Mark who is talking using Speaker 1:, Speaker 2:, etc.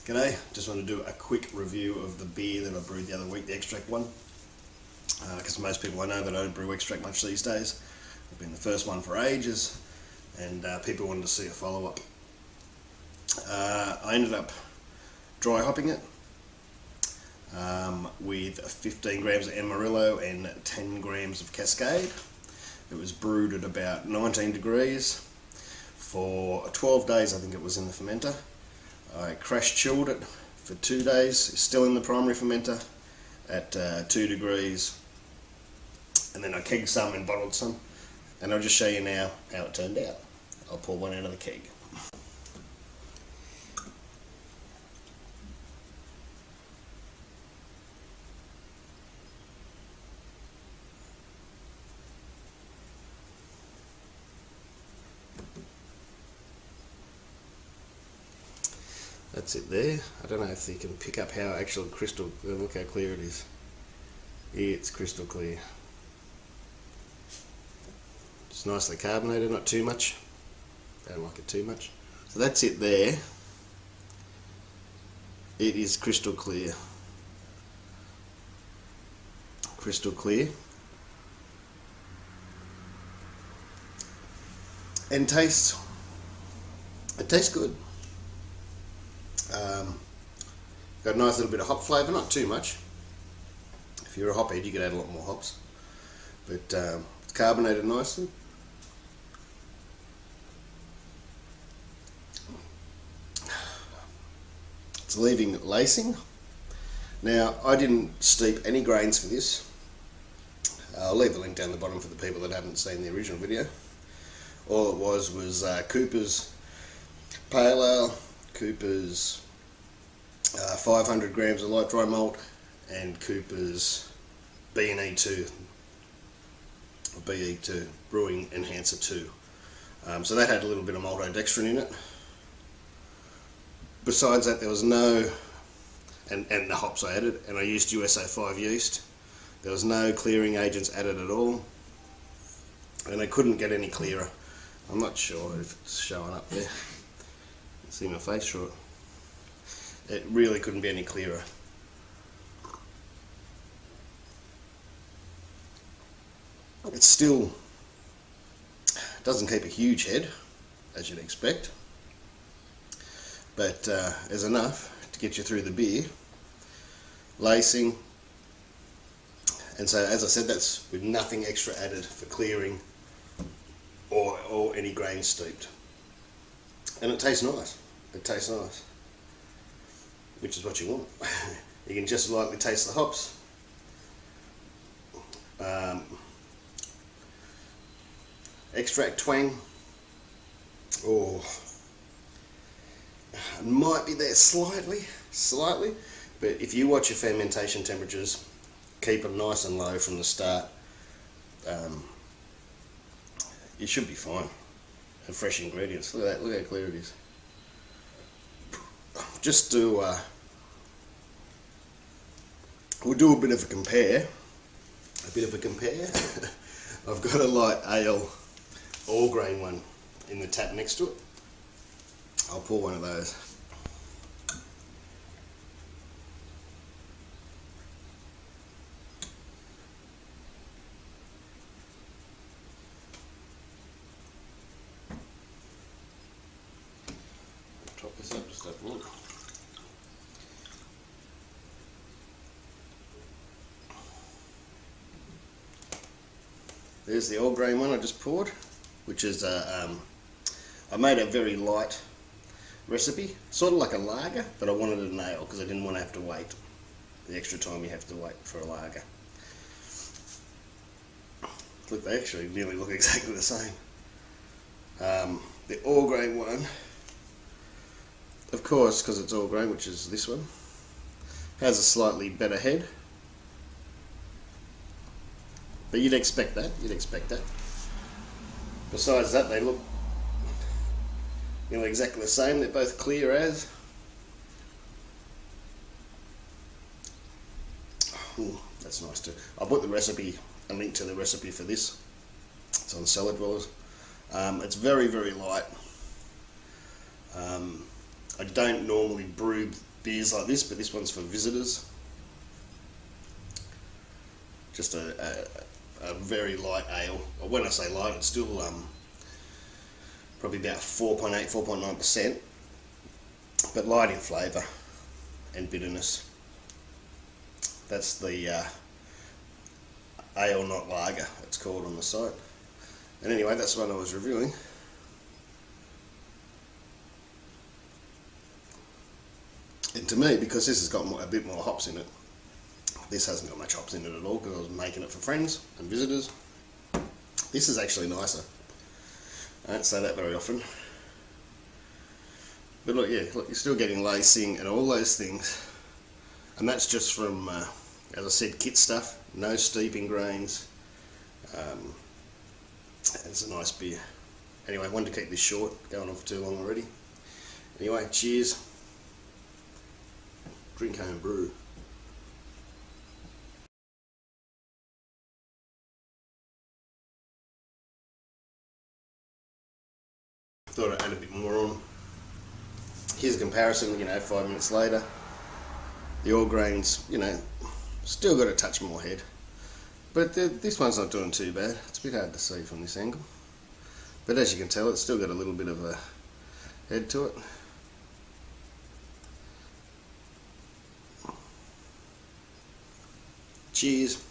Speaker 1: G'day, just want to do a quick review of the beer that I brewed the other week, the extract one. Because most people I know that don't brew extract much these days. I've been the first one for ages, and people wanted to see a follow-up. I ended up dry hopping it with 15 grams of Amarillo and 10 grams of Cascade. It was brewed at about 19 degrees for 12 days, I think it was in the fermenter. I crash chilled it for 2 days, still in the primary fermenter at 2 degrees, and then I kegged some and bottled some, and I'll just show you now how it turned out. I'll pour one out of the keg. That's it there. I don't know if you can pick up how actual crystal, look how clear it is. Yeah, it's crystal clear. It's nicely carbonated, not too much. Don't like it too much. So that's it there. It is crystal clear. Crystal clear. And it tastes good. Got a nice little bit of hop flavour, not too much. If you're a hop head, you could add a lot more hops. But it's carbonated nicely. It's leaving lacing. Now, I didn't steep any grains for this. I'll leave a link down the bottom for the people that haven't seen the original video. All it was Cooper's Pale Ale, Cooper's 500 grams of light dry malt, and Cooper's BE2 Brewing Enhancer 2. So that had a little bit of maltodextrin in it. Besides that, there was no, and the hops I added, and I used USA 5 yeast. There was no clearing agents added at all, and I couldn't get any clearer. I'm not sure if it's showing up there. See my face through it. It really couldn't be any clearer. It still doesn't keep a huge head, as you'd expect, but there's enough to get you through the beer. Lacing, and so as I said, that's with nothing extra added for clearing or any grain steeped. And it tastes nice. It tastes nice, which is what you want. You can just lightly taste the hops. Extract twang. Oh, it might be there slightly, but if you watch your fermentation temperatures, keep them nice and low from the start, you should be fine. And fresh ingredients. Look at that, look how clear it is. Just to, we'll do a bit of a compare. I've got a light ale all grain one in the tap next to it. I'll pour one of those. Top this up, just have a look. There's the all grain one I just poured, which is I made a very light recipe, sort of like a lager, but I wanted an ale because I didn't want to have to wait the extra time you have to wait for a lager. Look, they actually nearly look exactly the same. The all grain one, of course, because it's all grain, which is this one, has a slightly better head. But you'd expect that, Besides that, they look nearly exactly the same. They're both clear as. Ooh, that's nice too. I'll put the recipe, a link to the recipe for this. It's on Cellar Dwellers. It's very, very light. I don't normally brew beers like this, but this one's for visitors. Just a very light ale. When I say light, it's still probably about 4.8, 4.9%, but light in flavour and bitterness. That's the ale, not lager, it's called on the site. And anyway, that's the one I was reviewing. And to me, because this has got a bit more hops in it, this hasn't got much hops in it at all, because I was making it for friends and visitors. This is actually nicer. I don't say that very often. But look, yeah, look, you're still getting lacing and all those things. And that's just from, as I said, kit stuff. No steeping grains. It's a nice beer. Anyway, I wanted to keep this short, going on for too long already. Anyway, cheers. Drink home brew. Thought I'd add a bit more on. Here's a comparison, 5 minutes later. The all grains, still got a touch more head. But this one's not doing too bad. It's a bit hard to see from this angle. But as you can tell, it's still got a little bit of a head to it. Cheers.